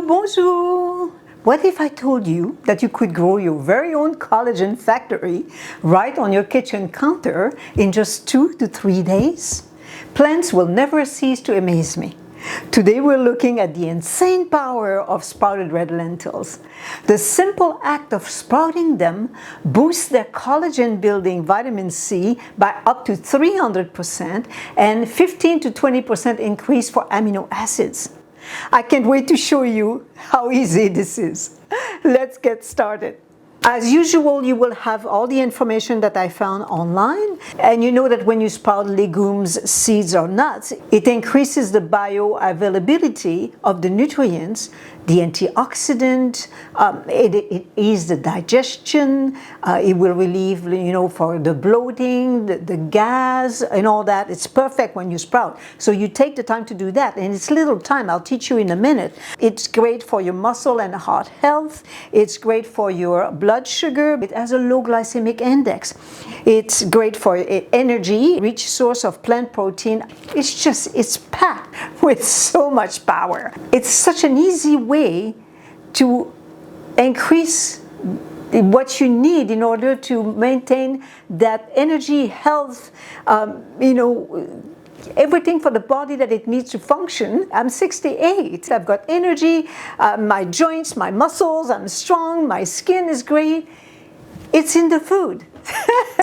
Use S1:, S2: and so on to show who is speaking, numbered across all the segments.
S1: Bonjour! What if I told you that you could grow your very own collagen factory right on your kitchen counter in just 2 to 3 days? Plants will never cease to amaze me. Today we're looking at the insane power of sprouted red lentils. The simple act of sprouting them boosts their collagen building vitamin C by up to 300% and 15 to 20% increase for amino acids. I can't wait to show you how easy this is. Let's get started. As usual, you will have all the information that I found online, and you know that when you sprout legumes, seeds, or nuts, it increases the bioavailability of the nutrients, the antioxidant, it eases the digestion, it will relieve, for the bloating, the gas, and all that. It's perfect when you sprout. So you take the time to do that, and it's little time. I'll teach you in a minute. It's great for your muscle and heart health. It's great for your blood sugar. It has a low glycemic index. It's great for energy, rich source of plant protein. It's packed with so much power. It's such an easy way to increase what you need in order to maintain that energy, health, everything for the body that it needs to function. I'm 68. I've got energy, my joints, my muscles, I'm strong, my skin is great. It's in the food.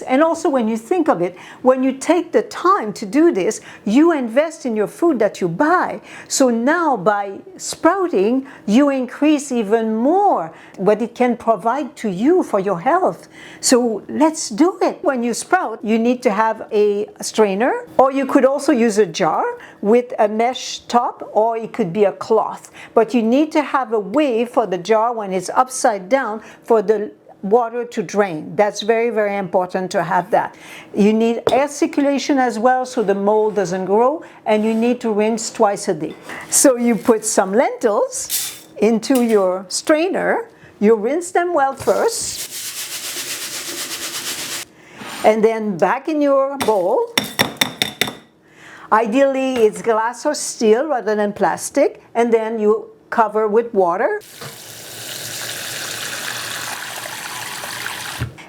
S1: And also, when you think of it, when you take the time to do this, you invest in your food that you buy. So now by sprouting, you increase even more what it can provide to you for your health. So let's do it. When you sprout, you need to have a strainer, or you could also use a jar with a mesh top, or it could be a cloth. But you need to have a way for the jar, when it's upside down, for the water to drain. That's very, very important to have that. You need air circulation as well, so the mold doesn't grow, and you need to rinse twice a day. So you put some lentils into your strainer, you rinse them well first, and then back in your bowl. Ideally it's glass or steel rather than plastic, and then you cover with water.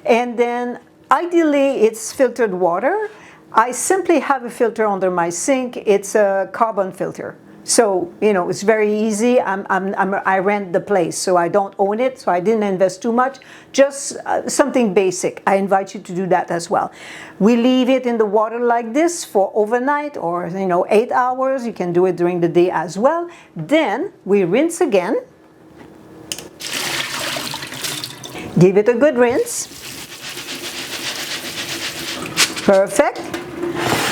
S1: And then ideally it's filtered water. I simply have a filter under my sink. It's a carbon filter. So, it's very easy. I rent the place, so I don't own it, so I didn't invest too much. Just something basic. I invite you to do that as well. We leave it in the water like this for overnight, or 8 hours. You can do it during the day as well. Then we rinse again. Give it a good rinse. Perfect.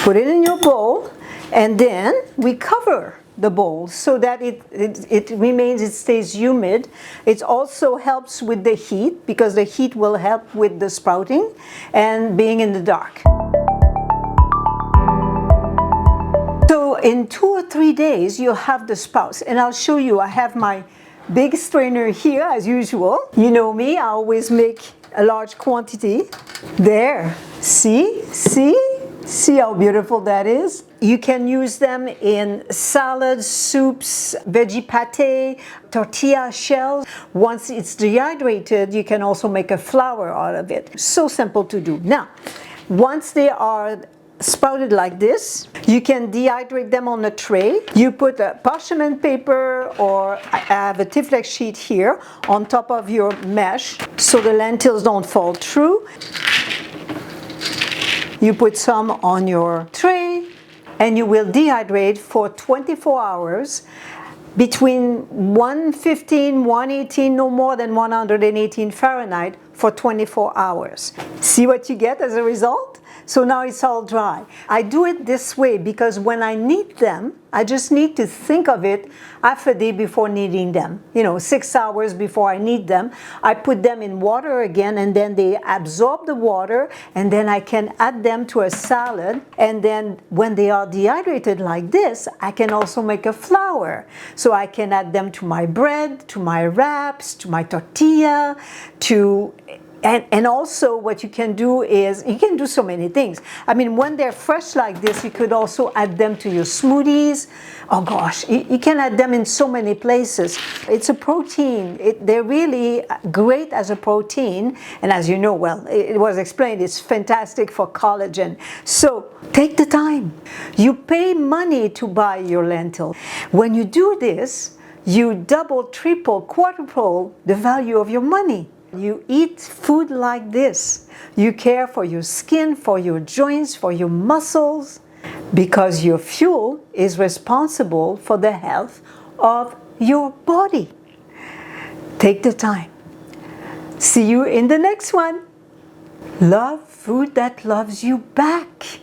S1: Put it in your bowl, and then we cover the bowl so that it stays humid. It also helps with the heat, because the heat will help with the sprouting and being in the dark. So in 2 or 3 days you'll have the sprouts, and I'll show you. I have my big strainer here as usual. You know me, I always make a large quantity. There, see how beautiful that is. You can use them in salads, soups, veggie pate, tortilla shells. Once it's dehydrated, you can also make a flour out of it. So simple to do. Now, once they are sprouted like this, you can dehydrate them on a tray. You put a parchment paper, or I have a Tiflex sheet here, on top of your mesh so the lentils don't fall through. You put some on your tray, and you will dehydrate for 24 hours between 115, 118, no more than 118 Fahrenheit for 24 hours. See what you get as a result? So now it's all dry. I do it this way because when I need them, I just need to think of it half a day before needing them. 6 hours before I need them. I put them in water again, and then they absorb the water, and then I can add them to a salad. And then when they are dehydrated like this, I can also make a flour. So I can add them to my bread, to my wraps, to my tortilla, to And also what you can do is, you can do so many things. I mean, when they're fresh like this, you could also add them to your smoothies. Oh gosh, you can add them in so many places. It's a protein. They're really great as a protein. And as you know, well, it was explained, it's fantastic for collagen. So take the time. You pay money to buy your lentil. When you do this, you double, triple, quadruple the value of your money. You eat food like this. You care for your skin, for your joints, for your muscles, because your fuel is responsible for the health of your body. Take the time. See you in the next one. Love food that loves you back.